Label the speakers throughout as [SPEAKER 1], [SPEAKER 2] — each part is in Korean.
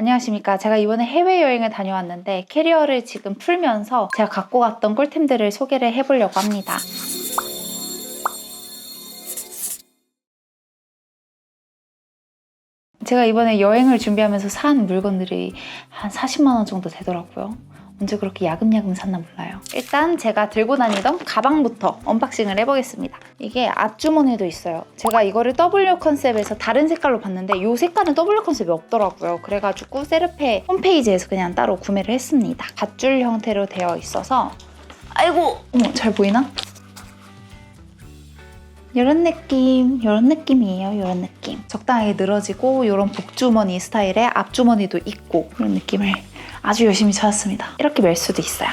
[SPEAKER 1] 안녕하십니까. 제가 이번에 해외여행을 다녀왔는데 캐리어를 지금 풀면서 제가 갖고 갔던 꿀템들을 소개를 해보려고 합니다. 제가 이번에 여행을 준비하면서 산 물건들이 한 40만 원 정도 되더라고요. 언제 그렇게 야금야금 샀나 몰라요. 일단 제가 들고 다니던 가방부터 언박싱을 해보겠습니다. 이게 앞주머니도 있어요. 제가 이거를 W 컨셉에서 다른 색깔로 봤는데 이 색깔은 W 컨셉이 없더라고요. 그래가지고 세르페 홈페이지에서 그냥 따로 구매를 했습니다. 밧줄 형태로 되어 있어서 아이고! 어머, 잘 보이나? 이런 느낌이에요. 이런 느낌. 적당하게 늘어지고 이런 복주머니 스타일의 앞주머니도 있고 그런 느낌을 아주 열심히 찾았습니다. 이렇게 멜 수도 있어요.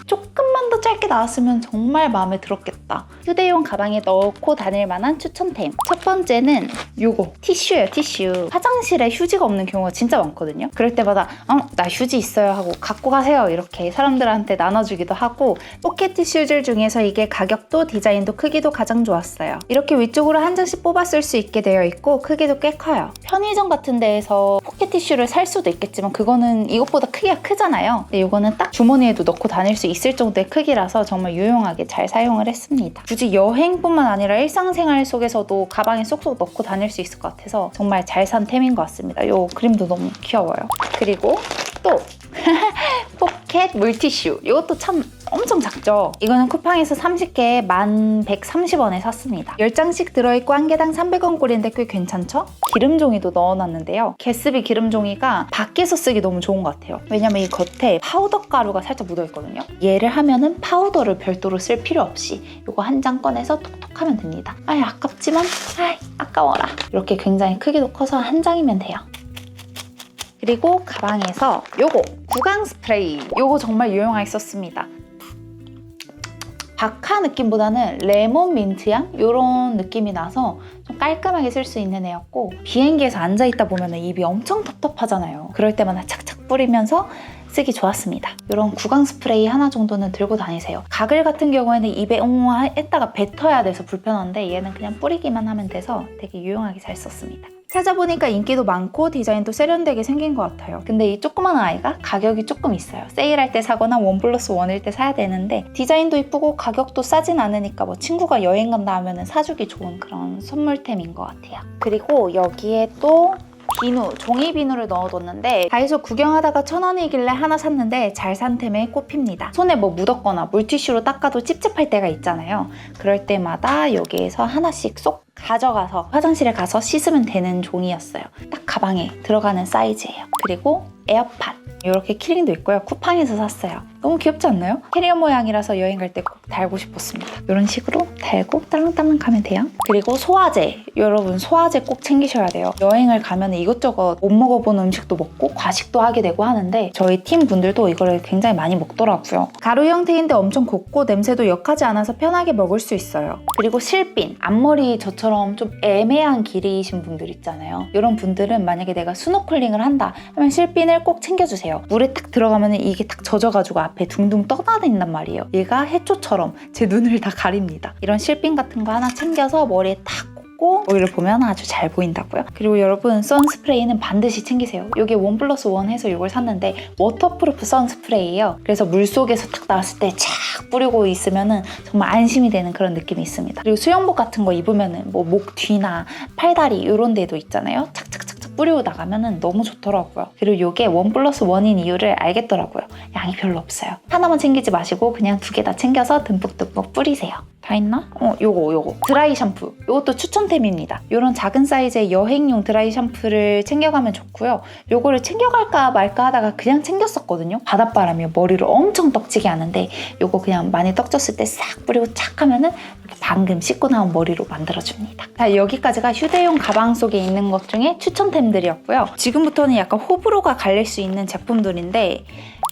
[SPEAKER 1] 조금만 더 짧게 나왔으면 정말 마음에 들었겠다. 휴대용 가방에 넣고 다닐 만한 추천템. 첫 번째는 요거 티슈예요. 티슈. 화장실에 휴지가 없는 경우가 진짜 많거든요. 그럴 때마다 나 휴지 있어요 하고 갖고 가세요 이렇게 사람들한테 나눠주기도 하고, 포켓 티슈들 중에서 이게 가격도 디자인도 크기도 가장 좋았어요. 이렇게 위쪽으로 한 장씩 뽑아 쓸 수 있게 되어 있고 크기도 꽤 커요. 편의점 같은 데에서 포켓 티슈를 살 수도 있겠지만 그거는 이것보다 크기가 크잖아요. 근데 이거는 딱 주머니에도 넣고 다닐 수 있을 정도의 크기라서 정말 유용하게 잘 사용을 했습니다. 굳이 여행뿐만 아니라 일상생활 속에서도 가방에 쏙쏙 넣고 다닐 수 있을 것 같아서 정말 잘 산 템인 것 같습니다. 이 그림도 너무 귀여워요. 그리고 또 포켓 물티슈. 이것도 참 엄청 작죠? 이거는 쿠팡에서 30개에 1130원에 샀습니다. 10장씩 들어있고 한 개당 300원 꼴인데 꽤 괜찮죠? 기름종이도 넣어놨는데요. 개스비 기름종이가 밖에서 쓰기 너무 좋은 것 같아요. 왜냐면 이 겉에 파우더 가루가 살짝 묻어있거든요. 얘를 하면은 파우더를 별도로 쓸 필요 없이 이거 한 장 꺼내서 톡톡 하면 됩니다. 아깝지만 아까워라. 이렇게 굉장히 크기도 커서 한 장이면 돼요. 그리고 가방에서 요거 구강 스프레이. 요거 정말 유용하게 썼습니다. 박하 느낌보다는 레몬 민트향? 이런 느낌이 나서 좀 깔끔하게 쓸 수 있는 애였고, 비행기에서 앉아있다 보면 입이 엄청 텁텁하잖아요. 그럴 때마다 착착 뿌리면서 쓰기 좋았습니다. 이런 구강 스프레이 하나 정도는 들고 다니세요. 가글 같은 경우에는 입에 했다가 뱉어야 돼서 불편한데 얘는 그냥 뿌리기만 하면 돼서 되게 유용하게 잘 썼습니다. 찾아보니까 인기도 많고 디자인도 세련되게 생긴 것 같아요. 근데 이 조그만 아이가 가격이 조금 있어요. 세일할 때 사거나 1+1일 때 사야 되는데 디자인도 이쁘고 가격도 싸진 않으니까 뭐 친구가 여행 간다 하면 사주기 좋은 그런 선물템인 것 같아요. 그리고 여기에 또 비누, 종이 비누를 넣어뒀는데 다이소 구경하다가 1,000원이길래 하나 샀는데 잘 산 템에 꼽힙니다. 손에 뭐 묻었거나 물티슈로 닦아도 찝찝할 때가 있잖아요. 그럴 때마다 여기에서 하나씩 쏙 가져가서 화장실에 가서 씻으면 되는 종이였어요. 딱 가방에 들어가는 사이즈예요. 그리고 에어팟. 이렇게 키링도 있고요. 쿠팡에서 샀어요. 너무 귀엽지 않나요? 캐리어 모양이라서 여행 갈 때 꼭 달고 싶었습니다. 이런 식으로 달고 딸랑딸랑 가면 돼요. 그리고 소화제. 여러분 소화제 꼭 챙기셔야 돼요. 여행을 가면 이것저것 못 먹어본 음식도 먹고 과식도 하게 되고 하는데 저희 팀 분들도 이거를 굉장히 많이 먹더라고요. 가루 형태인데 엄청 곱고 냄새도 역하지 않아서 편하게 먹을 수 있어요. 그리고 실핀. 앞머리 저처럼 좀 애매한 길이이신 분들 있잖아요. 이런 분들은 만약에 내가 스노클링을 한다 하면 실핀을 꼭 챙겨주세요. 물에 딱 들어가면 이게 딱 젖어가지고 앞에 둥둥 떠다닌단 말이에요. 얘가 해초처럼 제 눈을 다 가립니다. 이런 실핀 같은 거 하나 챙겨서 머리에 탁 꽂고 머리를 보면 아주 잘 보인다고요. 그리고 여러분 선스프레이는 반드시 챙기세요. 이게 1+1 해서 이걸 샀는데 워터프루프 선스프레이예요. 그래서 물속에서 탁 나왔을 때 착 뿌리고 있으면 정말 안심이 되는 그런 느낌이 있습니다. 그리고 수영복 같은 거 입으면 뭐 목 뒤나 팔다리 이런 데도 있잖아요. 착착착착 뿌리고 나가면 너무 좋더라고요. 그리고 이게 1+1인 이유를 알겠더라고요. 양이 별로 없어요. 하나만 챙기지 마시고 그냥 2개 다 챙겨서 듬뿍듬뿍 뿌리세요. 다 있나? 요거 드라이 샴푸. 요것도 추천템입니다. 요런 작은 사이즈의 여행용 드라이 샴푸를 챙겨가면 좋고요. 요거를 챙겨갈까 말까 하다가 그냥 챙겼었거든요. 바닷바람이 머리를 엄청 떡지게 하는데 요거 그냥 많이 떡졌을 때 싹 뿌리고 착 하면은 이렇게 방금 씻고 나온 머리로 만들어줍니다. 자, 여기까지가 휴대용 가방 속에 있는 것 중에 추천템들이었고요. 지금부터는 약간 호불호가 갈릴 수 있는 제품들인데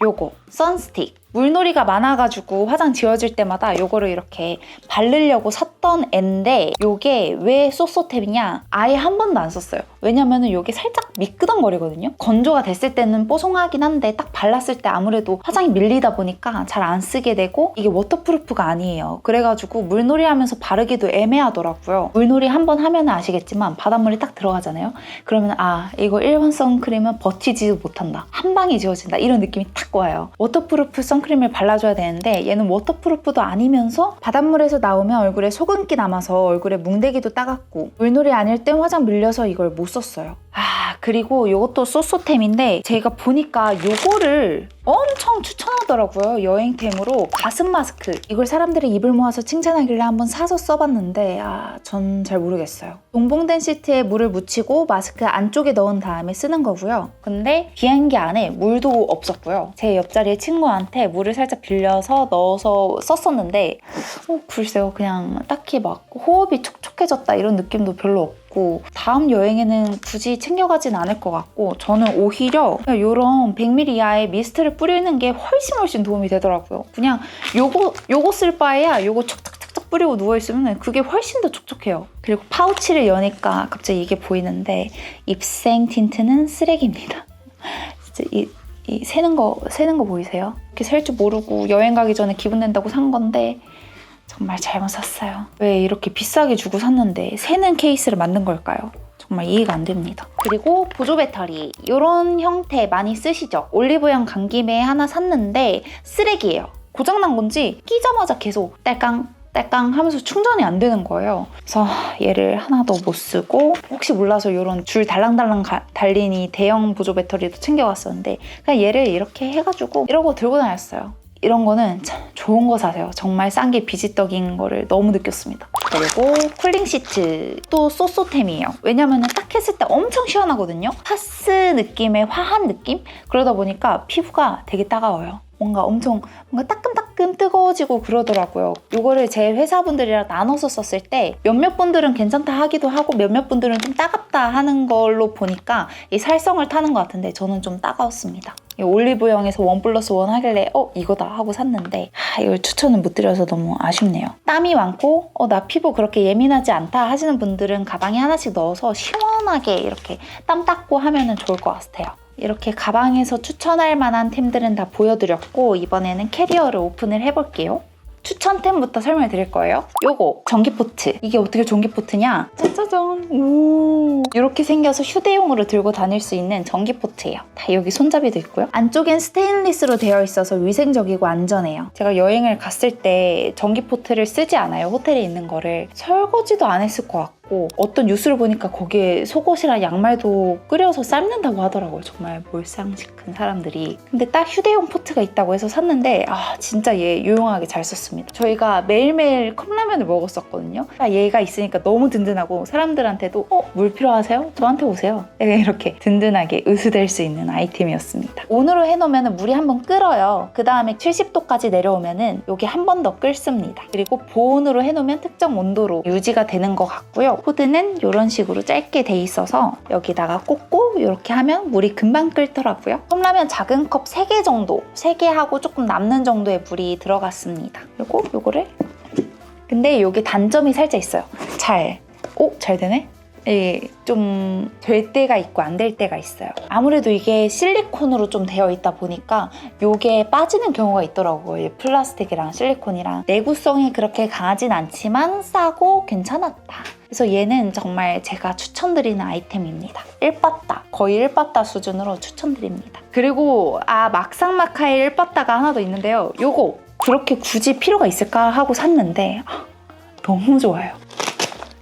[SPEAKER 1] 요거 선스틱. 물놀이가 많아가지고 화장 지워질 때마다 요거를 이렇게 바르려고 샀던 앤데 요게 왜 쏘쏘템이냐? 아예 한 번도 안 썼어요. 왜냐면은 요게 살짝 미끄덩거리거든요. 건조가 됐을 때는 뽀송하긴 한데 딱 발랐을 때 아무래도 화장이 밀리다 보니까 잘 안 쓰게 되고 이게 워터프루프가 아니에요. 그래가지고 물놀이 하면서 바르기도 애매하더라고요. 물놀이 한 번 하면 아시겠지만 바닷물이 딱 들어가잖아요. 그러면 아 이거 일반 선크림은 버티지도 못한다. 한 방에 지워진다. 이런 느낌이 딱 와요. 워터프루프 선크림을 발라줘야 되는데 얘는 워터프루프도 아니면서 바닷물에서 나오면 얼굴에 소금기 남아서 얼굴에 뭉대기도 따갑고 물놀이 아닐 땐 화장 밀려서 이걸 못 썼어요. 그리고 이것도 쏘쏘템인데 제가 보니까 이거를 엄청 추천하더라고요. 여행템으로 가슴 마스크. 이걸 사람들이 입을 모아서 칭찬하길래 한번 사서 써봤는데 전 잘 모르겠어요. 동봉된 시트에 물을 묻히고 마스크 안쪽에 넣은 다음에 쓰는 거고요. 근데 비행기 안에 물도 없었고요. 제 옆자리에 친구한테 물을 살짝 빌려서 넣어서 썼었는데 글쎄요. 그냥 딱히 막 호흡이 촉촉해졌다 이런 느낌도 별로 없고 다음 여행에는 굳이 챙겨가진 않을 것 같고 저는 오히려 이런 100ml 이하의 미스트를 뿌리는 게 훨씬 도움이 되더라고요. 그냥 요거 쓸 바에야 요거 촉촉촉촉 뿌리고 누워있으면 그게 훨씬 더 촉촉해요. 그리고 파우치를 여니까 갑자기 이게 보이는데 입생 틴트는 쓰레기입니다. 진짜 이 새는 거 보이세요? 이렇게 셀 줄 모르고 여행 가기 전에 기분 낸다고 산 건데 정말 잘못 샀어요. 왜 이렇게 비싸게 주고 샀는데 새는 케이스를 만든 걸까요? 정말 이해가 안 됩니다. 그리고 보조 배터리 이런 형태 많이 쓰시죠? 올리브영 간 김에 하나 샀는데 쓰레기예요. 고장난 건지 끼자마자 계속 딸깡 하면서 충전이 안 되는 거예요. 그래서 얘를 하나도 못 쓰고 혹시 몰라서 이런 줄 달랑달랑 달린 이 대형 보조 배터리도 챙겨갔었는데 그냥 얘를 이렇게 해가지고 이러고 들고 다녔어요. 이런 거는 참 좋은 거 사세요. 정말 싼 게 비지떡인 거를 너무 느꼈습니다. 그리고 쿨링 시트 또 쏘쏘템이에요. 왜냐면 딱 했을 때 엄청 시원하거든요. 파스 느낌의 화한 느낌? 그러다 보니까 피부가 되게 따가워요. 뭔가 따끔따끔 뜨거워지고 그러더라고요. 이거를 제 회사분들이랑 나눠서 썼을 때 몇몇 분들은 괜찮다 하기도 하고 몇몇 분들은 좀 따갑다 하는 걸로 보니까 이 살성을 타는 것 같은데 저는 좀 따가웠습니다. 올리브영에서 1+1 하길래 이거다 하고 샀는데 이걸 추천을 못 드려서 너무 아쉽네요. 땀이 많고 나 피부 그렇게 예민하지 않다 하시는 분들은 가방에 하나씩 넣어서 시원하게 이렇게 땀 닦고 하면 좋을 것 같아요. 이렇게 가방에서 추천할 만한 템들은 다 보여드렸고 이번에는 캐리어를 오픈을 해볼게요. 추천템부터 설명을 드릴 거예요. 요거 전기포트. 이게 어떻게 전기포트냐? 짜자잔. 오. 이렇게 생겨서 휴대용으로 들고 다닐 수 있는 전기포트예요. 다 여기 손잡이도 있고요. 안쪽엔 스테인리스로 되어 있어서 위생적이고 안전해요. 제가 여행을 갔을 때 전기포트를 쓰지 않아요. 호텔에 있는 거를. 설거지도 안 했을 것 같고 어떤 뉴스를 보니까 거기에 속옷이랑 양말도 끓여서 삶는다고 하더라고요. 정말 몰상식한 사람들이. 근데 딱 휴대용 포트가 있다고 해서 샀는데 진짜 얘 유용하게 잘 썼습니다. 저희가 매일매일 컵라면을 먹었었거든요. 얘가 있으니까 너무 든든하고 사람들한테도 물 필요하세요? 저한테 오세요. 이렇게 든든하게 의수될 수 있는 아이템이었습니다. 온으로 해놓으면 물이 한번 끓어요. 그 다음에 70도까지 내려오면 여기 한 번 더 끓습니다. 그리고 보온으로 해놓으면 특정 온도로 유지가 되는 것 같고요. 코드는 이런 식으로 짧게 돼 있어서 여기다가 꽂고 이렇게 하면 물이 금방 끓더라고요. 컵라면 작은 컵 3개 정도, 3개 하고 조금 남는 정도의 물이 들어갔습니다. 그리고 요거를 근데 여기 단점이 살짝 있어요. 잘 되네? 좀 될 때가 있고 안 될 때가 있어요. 아무래도 이게 실리콘으로 좀 되어 있다 보니까 이게 빠지는 경우가 있더라고요. 플라스틱이랑 실리콘이랑 내구성이 그렇게 강하진 않지만 싸고 괜찮았다. 그래서 얘는 정말 제가 추천드리는 아이템입니다. 1빠따, 거의 1빠따 수준으로 추천드립니다. 그리고 막상막하의 1빠따가 하나 더 있는데요. 요거 그렇게 굳이 필요가 있을까 하고 샀는데 너무 좋아요.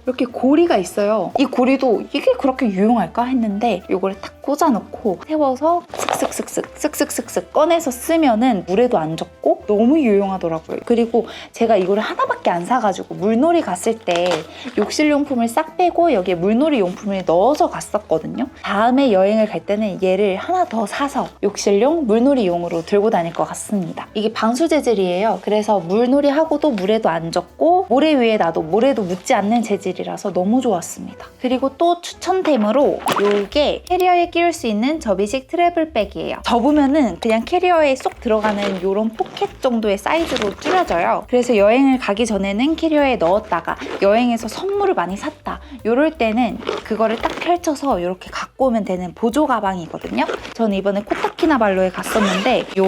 [SPEAKER 1] 이렇게 고리가 있어요. 이 고리도 이게 그렇게 유용할까 했는데 이걸 탁 꽂아놓고 세워서 쓱쓱쓱쓱 꺼내서 쓰면은 물에도 안 젖고 너무 유용하더라고요. 그리고 제가 이거를 하나밖에 안 사가지고 물놀이 갔을 때 욕실용품을 싹 빼고 여기에 물놀이 용품을 넣어서 갔었거든요. 다음에 여행을 갈 때는 얘를 하나 더 사서 욕실용, 물놀이용으로 들고 다닐 것 같습니다. 이게 방수 재질이에요. 그래서 물놀이 하고도 물에도 안 젖고 모래 위에 놔도 모래도 묻지 않는 재질이라서 너무 좋았습니다. 그리고 또 추천템으로 이게 캐리어에 끼울 수 있는 접이식 트래블백이에요. 접으면 접으면은 그냥 캐리어에 쏙 들어가는 이런 포켓 정도의 사이즈로 줄여져요. 그래서 여행을 가기 전에는 캐리어에 넣었다가 여행에서 선물을 많이 샀다 이럴 때는 그거를 딱 펼쳐서 이렇게 갖고 오면 되는 보조 가방이거든요. 저는 이번에 코타키나발루에 갔었는데 요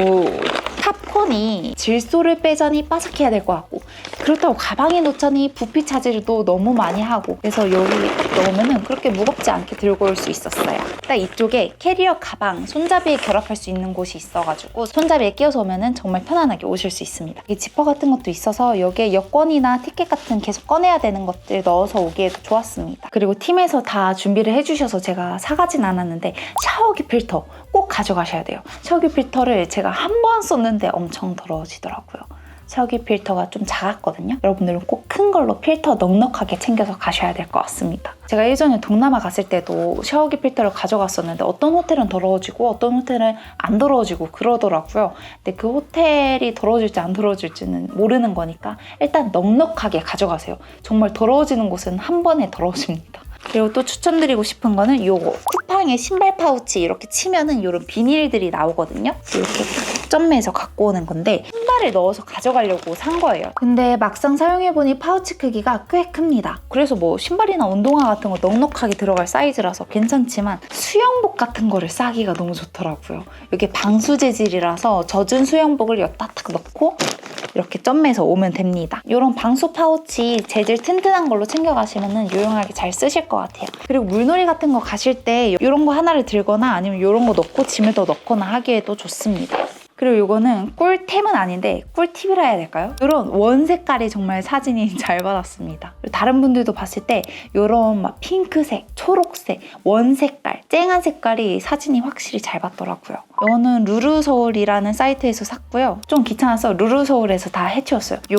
[SPEAKER 1] 탑콘이 질소를 빼자니 바삭해야 될 것 같고 그렇다고 가방에 넣자니 부피 차질도 너무 많이 하고 그래서 여기 딱 넣으면 그렇게 무겁지 않게 들고 올 수 있었어요. 딱 이쪽에 캐리어 가방, 손잡이에 결합할 수 있는 곳이 있어가지고 손잡이에 끼워서 오면 정말 편안하게 오실 수 있습니다. 이 지퍼 같은 것도 있어서 여기에 여권이나 티켓 같은 계속 꺼내야 되는 것들 넣어서 오기에도 좋았습니다. 그리고 팀에서 다 준비를 해주셔서 제가 사가진 않았는데 샤워기 필터 꼭 가져가셔야 돼요. 샤워기 필터를 제가 한 번 썼는데 엄청 더러워지더라고요. 샤워기 필터가 좀 작았거든요. 여러분들은 꼭 큰 걸로 필터 넉넉하게 챙겨서 가셔야 될 것 같습니다. 제가 예전에 동남아 갔을 때도 샤워기 필터를 가져갔었는데 어떤 호텔은 더러워지고 어떤 호텔은 안 더러워지고 그러더라고요. 근데 그 호텔이 더러워질지 안 더러워질지는 모르는 거니까 일단 넉넉하게 가져가세요. 정말 더러워지는 곳은 한 번에 더러워집니다. 그리고 또 추천드리고 싶은 거는 요거 쿠팡에 신발 파우치 이렇게 치면은 이런 비닐들이 나오거든요. 이렇게 점매해서 갖고 오는 건데 신발을 넣어서 가져가려고 산 거예요. 근데 막상 사용해보니 파우치 크기가 꽤 큽니다. 그래서 뭐 신발이나 운동화 같은 거 넉넉하게 들어갈 사이즈라서 괜찮지만 수영복 같은 거를 싸기가 너무 좋더라고요. 이게 방수 재질이라서 젖은 수영복을 여기다 딱 넣고 이렇게 점매해서 오면 됩니다. 이런 방수 파우치 재질 튼튼한 걸로 챙겨가시면 유용하게 잘 쓰실 것 같아요. 그리고 물놀이 같은 거 가실 때 이런 거 하나를 들거나 아니면 이런 거 넣고 짐에도 넣거나 하기에도 좋습니다. 그리고 이거는 꿀템은 아닌데 꿀팁이라 해야 될까요? 이런 원 색깔이 정말 사진이 잘 받았습니다. 다른 분들도 봤을 때 이런 막 핑크색, 초록색, 원 색깔, 쨍한 색깔이 사진이 확실히 잘 받더라고요. 이거는 루루서울이라는 사이트에서 샀고요. 좀 귀찮아서 루루서울에서 다 해치웠어요. 이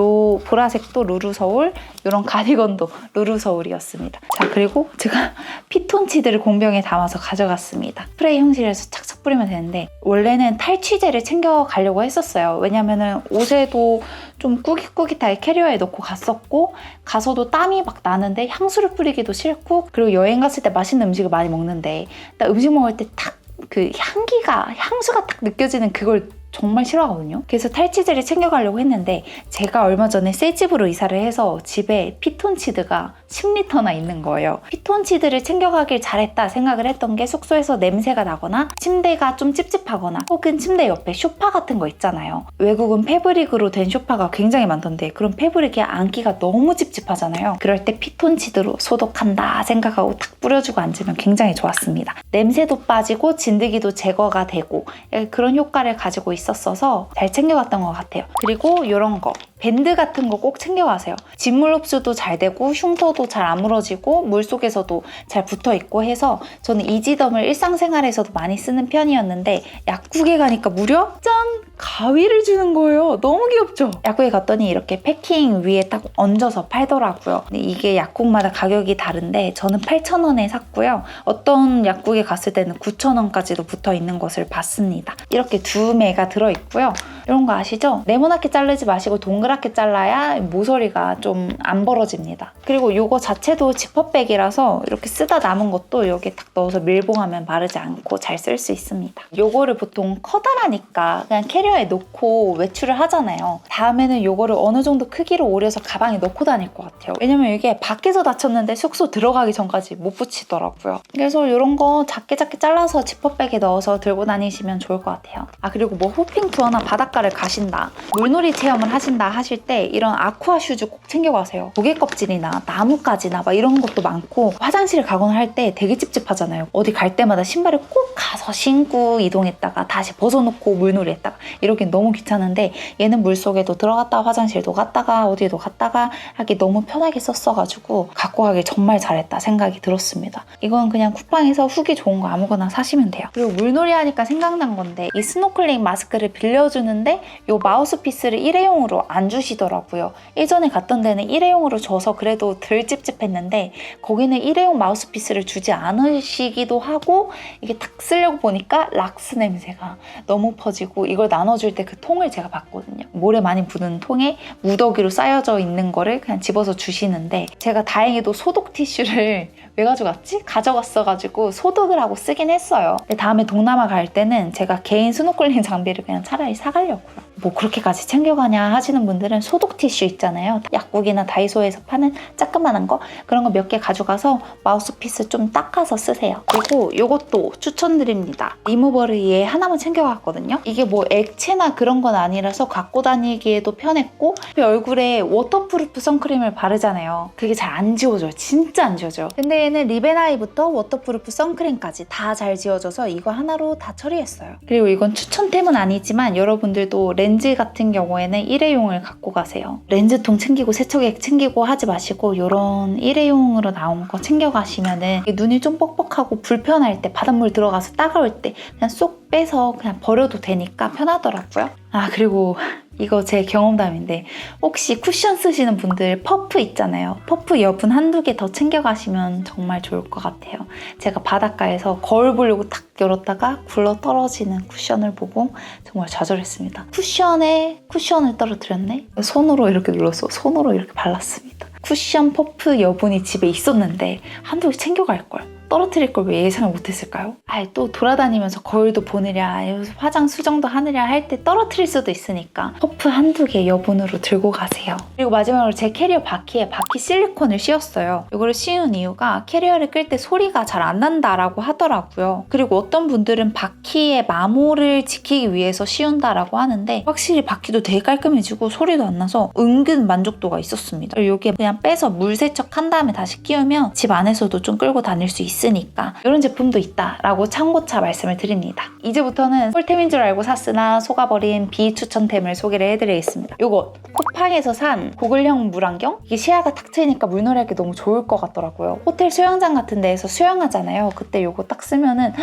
[SPEAKER 1] 보라색도 루루서울, 이런 가디건도 루루서울이었습니다. 자, 그리고 제가 피톤치드를 공병에 담아서 가져갔습니다. 스프레이 형식에서 착착 뿌리면 되는데 원래는 탈취제를 챙겨가려고 했었어요. 왜냐면은 옷에도 좀 꾸깃꾸깃하게 캐리어에 넣고 갔었고 가서도 땀이 막 나는데 향수를 뿌리기도 싫고 그리고 여행 갔을 때 맛있는 음식을 많이 먹는데 딱 음식 먹을 때 탁 그 향수가 딱 느껴지는 그걸 정말 싫어하거든요. 그래서 탈취제를 챙겨가려고 했는데 제가 얼마 전에 새 집으로 이사를 해서 집에 피톤치드가 10리터나 있는 거예요. 피톤치드를 챙겨가길 잘했다 생각을 했던 게 숙소에서 냄새가 나거나 침대가 좀 찝찝하거나 혹은 침대 옆에 소파 같은 거 있잖아요. 외국은 패브릭으로 된 소파가 굉장히 많던데 그런 패브릭에 앉기가 너무 찝찝하잖아요. 그럴 때 피톤치드로 소독한다 생각하고 탁 뿌려주고 앉으면 굉장히 좋았습니다. 냄새도 빠지고 진드기도 제거가 되고 그런 효과를 가지고 있었어서 잘 챙겨갔던 것 같아요. 그리고 이런 거 밴드 같은 거 꼭 챙겨가세요. 진물 흡수도 잘 되고 흉터도 잘 안 물어지고 물속에서도 잘 붙어있고 해서 저는 이지덤을 일상생활에서도 많이 쓰는 편이었는데 약국에 가니까 무려 짠! 가위를 주는 거예요. 너무 귀엽죠? 약국에 갔더니 이렇게 패킹 위에 딱 얹어서 팔더라고요. 근데 이게 약국마다 가격이 다른데 저는 8,000원에 샀고요. 어떤 약국에 갔을 때는 9,000원까지도 붙어있는 것을 봤습니다. 이렇게 두 매가 들어있고요. 이런 거 아시죠? 네모나게 자르지 마시고 동그랗게 잘라야 모서리가 좀 안 벌어집니다. 그리고 이거 자체도 지퍼백이라서 이렇게 쓰다 남은 것도 여기에 딱 넣어서 밀봉하면 마르지 않고 잘 쓸 수 있습니다. 이거를 보통 커다라니까 그냥 캐리어에 넣고 외출을 하잖아요. 다음에는 이거를 어느 정도 크기로 오려서 가방에 넣고 다닐 것 같아요. 왜냐면 이게 밖에서 다쳤는데 숙소 들어가기 전까지 못 붙이더라고요. 그래서 이런 거 작게 잘라서 지퍼백에 넣어서 들고 다니시면 좋을 것 같아요. 아, 그리고 뭐 호핑 투어나 바닷가를 가신다, 물놀이 체험을 하신다 하실 때 이런 아쿠아 슈즈 꼭 챙겨가세요. 조개 껍질이나 나뭇가지나 막 이런 것도 많고 화장실 가거나 할 때 되게 찝찝하잖아요. 어디 갈 때마다 신발을 꼭 가서 신고 이동했다가 다시 벗어놓고 물놀이 했다가 이러긴 너무 귀찮은데 얘는 물속에도 들어갔다가 화장실도 갔다가 어디에도 갔다가 하기 너무 편하게 썼어가지고 갖고 가길 정말 잘했다 생각이 들었습니다. 이건 그냥 쿠팡에서 후기 좋은 거 아무거나 사시면 돼요. 그리고 물놀이 하니까 생각난 건데 이 스노클링 마스크를 빌려주는데 이 마우스피스를 일회용으로 안 주시더라고요. 예전에 갔던 데는 일회용으로 줘서 그래도 덜 찝찝했는데 거기는 일회용 마우스피스를 주지 않으시기도 하고 이게 딱 쓰려고 보니까 락스 냄새가 너무 퍼지고 이걸 나눠줄 때 그 통을 제가 봤거든요. 모래 많이 묻은 통에 무더기로 쌓여져 있는 거를 그냥 집어서 주시는데 제가 다행히도 소독 티슈를 왜 가져갔지? 가져갔어가지고 소독을 하고 쓰긴 했어요. 근데 다음에 동남아 갈 때는 제가 개인 스노클링 장비를 그냥 차라리 사가려고요. 뭐 그렇게까지 챙겨가냐 하시는 분들은 소독 티슈 있잖아요. 약국이나 다이소에서 파는 자그만한 거 그런 거 몇 개 가져가서 마우스피스 좀 닦아서 쓰세요. 그리고 이것도 추천드립니다. 리무버를 얘 하나만 챙겨갔거든요. 이게 뭐 액체나 그런 건 아니라서 갖고 다니기에도 편했고 얼굴에 워터프루프 선크림을 바르잖아요. 그게 잘 안 지워져요. 진짜 안 지워져요. 근데 얘는 립앤아이부터 워터프루프 선크림까지 다 잘 지워져서 이거 하나로 다 처리했어요. 그리고 이건 추천템은 아니지만 여러분들도 렌즈 같은 경우에는 일회용을 갖고 가세요. 렌즈통 챙기고 세척액 챙기고 하지 마시고 이런 일회용으로 나온 거 챙겨가시면은 눈이 좀 뻑뻑하고 불편할 때 바닷물 들어가서 따가울 때 그냥 쏙 빼서 그냥 버려도 되니까 편하더라고요. 아 그리고 이거 제 경험담인데 혹시 쿠션 쓰시는 분들 퍼프 있잖아요. 퍼프 여분 한두 개 더 챙겨가시면 정말 좋을 것 같아요. 제가 바닷가에서 거울 보려고 탁 열었다가 굴러 떨어지는 쿠션을 보고 정말 좌절했습니다. 쿠션에 쿠션을 떨어뜨렸네? 손으로 이렇게 눌러서 손으로 이렇게 발랐습니다. 쿠션 퍼프 여분이 집에 있었는데 한두 개 챙겨갈걸. 떨어뜨릴 걸 왜 예상을 못했을까요? 또 돌아다니면서 거울도 보느랴 화장 수정도 하느랴 할 때 떨어뜨릴 수도 있으니까 퍼프 한두 개 여분으로 들고 가세요. 그리고 마지막으로 제 캐리어 바퀴에 바퀴 실리콘을 씌웠어요. 이거를 씌운 이유가 캐리어를 끌 때 소리가 잘 안 난다라고 하더라고요. 그리고 어떤 분들은 바퀴의 마모를 지키기 위해서 씌운다라고 하는데 확실히 바퀴도 되게 깔끔해지고 소리도 안 나서 은근 만족도가 있었습니다. 그리고 이게 그냥 빼서 물 세척한 다음에 다시 끼우면 집 안에서도 좀 끌고 다닐 수 있으니까 이런 제품도 있다라고 참고차 말씀을 드립니다. 이제부터는 꿀템인 줄 알고 샀으나 속아버린 비추천템을 소개를 해드리겠습니다. 요거 쿠팡에서 산 고글형 물안경? 이게 시야가 탁 트이니까 물놀이 하기 너무 좋을 것 같더라고요. 호텔 수영장 같은 데에서 수영하잖아요. 그때 요거 딱 쓰면은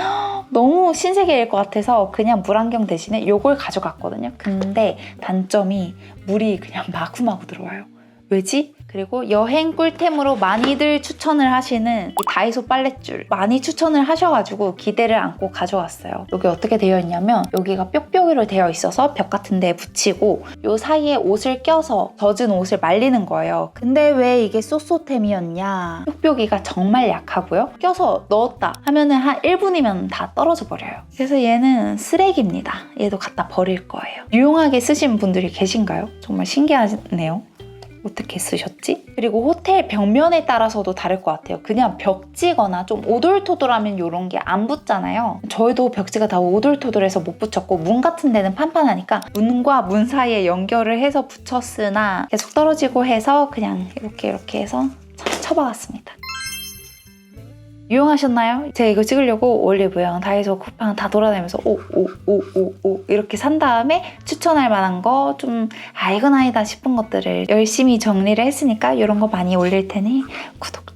[SPEAKER 1] 너무 신세계일 것 같아서 그냥 물안경 대신에 요걸 가져갔거든요. 근데 단점이 물이 그냥 마구마구 들어와요. 왜지? 그리고 여행 꿀템으로 많이들 추천을 하시는 이 다이소 빨랫줄 많이 추천을 하셔가지고 기대를 안고 가져왔어요. 여기 어떻게 되어 있냐면 여기가 뾱뾱이로 되어 있어서 벽 같은 데에 붙이고 요 사이에 옷을 껴서 젖은 옷을 말리는 거예요. 근데 왜 이게 쏘쏘템이었냐? 뾱뾱이가 정말 약하고요. 껴서 넣었다 하면은 한 1분이면 다 떨어져 버려요. 그래서 얘는 쓰레기입니다. 얘도 갖다 버릴 거예요. 유용하게 쓰신 분들이 계신가요? 정말 신기하네요. 어떻게 쓰셨지? 그리고 호텔 벽면에 따라서도 다를 것 같아요. 그냥 벽지거나 좀 오돌토돌하면 이런 게 안 붙잖아요. 저희도 벽지가 다 오돌토돌해서 못 붙였고 문 같은 데는 판판하니까 문과 문 사이에 연결을 해서 붙였으나 계속 떨어지고 해서 그냥 이렇게 해서 쳐박았습니다. 유용하셨나요? 제가 이거 찍으려고 올리브영, 다이소, 쿠팡 다 돌아다니면서 오 이렇게 산 다음에 추천할 만한 거 좀 이건 아니다 싶은 것들을 열심히 정리를 했으니까 이런 거 많이 올릴 테니 구독,